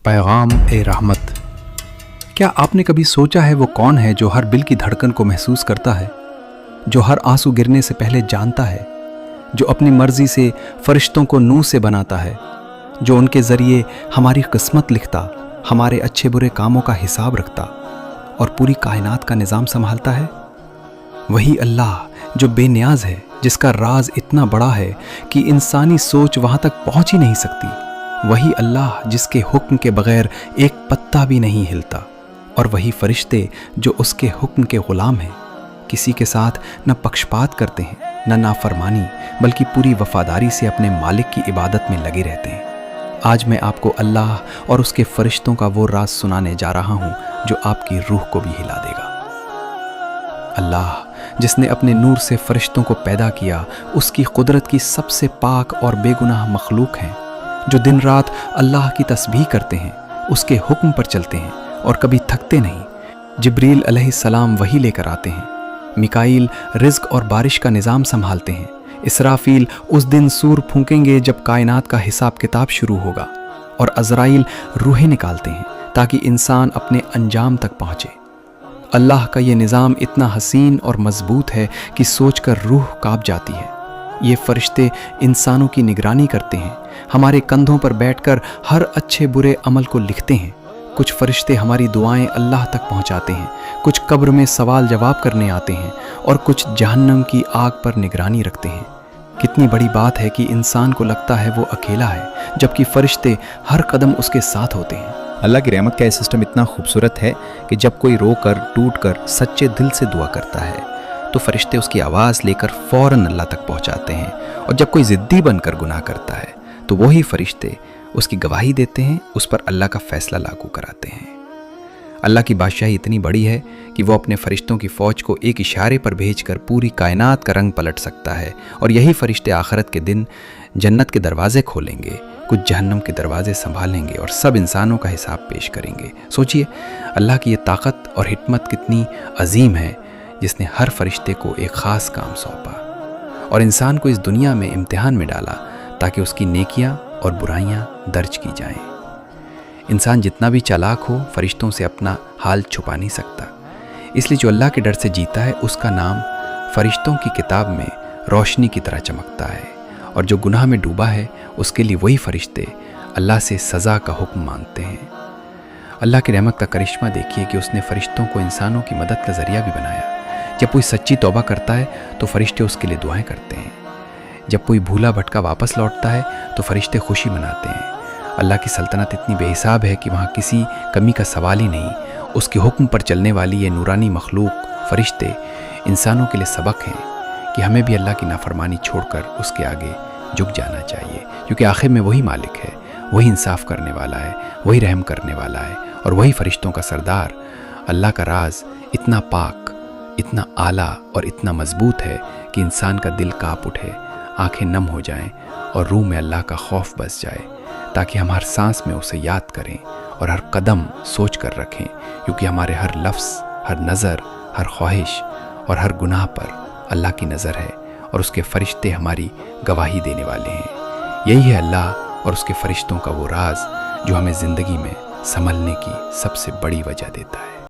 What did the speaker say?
पैगाम ए रहमत। क्या आपने कभी सोचा है वो कौन है जो हर दिल की धड़कन को महसूस करता है, जो हर आंसू गिरने से पहले जानता है, जो अपनी मर्जी से फरिश्तों को नूर से बनाता है, जो उनके ज़रिए हमारी किस्मत लिखता, हमारे अच्छे बुरे कामों का हिसाब रखता और पूरी कायनात का निज़ाम संभालता है? वही अल्लाह जो बेनियाज है, जिसका राज इतना बड़ा है कि इंसानी सोच वहाँ तक पहुँच ही नहीं सकती। वही अल्लाह जिसके हुक्म के बगैर एक पत्ता भी नहीं हिलता, और वही फरिश्ते जो उसके हुक्म के ग़ुलाम हैं, किसी के साथ न पक्षपात करते हैं न नाफरमानी, बल्कि पूरी वफादारी से अपने मालिक की इबादत में लगे रहते हैं। आज मैं आपको अल्लाह और उसके फरिश्तों का वो राज सुनाने जा रहा हूँ जो आपकी रूह को भी हिला देगा। अल्लाह जिसने अपने नूर से फरिश्तों को पैदा किया, उसकी कुदरत की सबसे पाक और बेगुनाह मखलूक हैं, जो दिन रात अल्लाह की तस्बीह करते हैं, उसके हुक्म पर चलते हैं और कभी थकते नहीं। जिब्रील अलैहिस्सलाम वही लेकर आते हैं, मिकाईल रिज़्क और बारिश का निज़ाम संभालते हैं, इसराफील उस दिन सूर फूंकेंगे जब कायनात का हिसाब किताब शुरू होगा, और अज़राइल रूहें निकालते हैं ताकि इंसान अपने अंजाम तक पहुँचे। अल्लाह का ये निज़ाम इतना हसीन और मजबूत है कि सोचकर रूह काँप जाती है। ये फरिश्ते इंसानों की निगरानी करते हैं, हमारे कंधों पर बैठकर हर अच्छे बुरे अमल को लिखते हैं। कुछ फरिश्ते हमारी दुआएं अल्लाह तक पहुंचाते हैं, कुछ कब्र में सवाल जवाब करने आते हैं, और कुछ जहन्नम की आग पर निगरानी रखते हैं। कितनी बड़ी बात है कि इंसान को लगता है वो अकेला है, जबकि फरिश्ते हर कदम उसके साथ होते हैं। अल्लाह की रहमत का यह सिस्टम इतना खूबसूरत है कि जब कोई रोकर टूट कर सच्चे दिल से दुआ करता है तो फरिश्ते उसकी आवाज़ लेकर फ़ौरन अल्लाह तक पहुंचाते हैं, और जब कोई ज़िद्दी बनकर गुनाह करता है तो वही फरिश्ते उसकी गवाही देते हैं, उस पर अल्लाह का फ़ैसला लागू कराते हैं। अल्लाह की बादशाही इतनी बड़ी है कि वो अपने फ़रिश्तों की फ़ौज को एक इशारे पर भेजकर पूरी कायनात का रंग पलट सकता है, और यही फ़रिश्ते आखिरत के दिन जन्नत के दरवाज़े खोलेंगे, कुछ जहन्नम के दरवाज़े संभालेंगे और सब इंसानों का हिसाब पेश करेंगे। सोचिए अल्लाह की ये ताकत और हिकमत कितनी अजीम है, जिसने हर फरिश्ते को एक ख़ास काम सौंपा और इंसान को इस दुनिया में इम्तिहान में डाला ताकि उसकी नेकियां और बुराइयां दर्ज की जाएं। इंसान जितना भी चालाक हो, फरिश्तों से अपना हाल छुपा नहीं सकता, इसलिए जो अल्लाह के डर से जीता है उसका नाम फरिश्तों की किताब में रोशनी की तरह चमकता है, और जो गुनाह में डूबा है उसके लिए वही फरिश्ते अल्लाह से सज़ा का हुक्म मांगते हैं। अल्लाह की रहमत का करिश्मा देखिए कि उसने फरिश्तों को इंसानों की मदद का ज़रिया भी बनाया। जब कोई सच्ची तौबा करता है तो फरिश्ते उसके लिए दुआएं करते हैं, जब कोई भूला भटका वापस लौटता है तो फरिश्ते खुशी मनाते हैं। अल्लाह की सल्तनत इतनी बेहिसाब है कि वहाँ किसी कमी का सवाल ही नहीं। उसके हुक्म पर चलने वाली ये नूरानी मखलूक फरिश्ते इंसानों के लिए सबक हैं कि हमें भी अल्लाह की नाफरमानी छोड़कर उसके आगे झुक जाना चाहिए, क्योंकि आखिर में वही मालिक है, वही इंसाफ करने वाला है, वही रहम करने वाला है, और वही फरिश्तों का सरदार। अल्लाह का राज इतना पाक, इतना आला और इतना मजबूत है कि इंसान का दिल काँप उठे, आंखें नम हो जाएं और रूह में अल्लाह का खौफ बस जाए, ताकि हम हर सांस में उसे याद करें और हर कदम सोच कर रखें, क्योंकि हमारे हर लफ्ज़, हर नज़र, हर ख्वाहिश और हर गुनाह पर अल्लाह की नज़र है, और उसके फरिश्ते हमारी गवाही देने वाले हैं। यही है अल्लाह और उसके फरिश्तों का वो राज जो हमें ज़िंदगी में संभलने की सबसे बड़ी वजह देता है।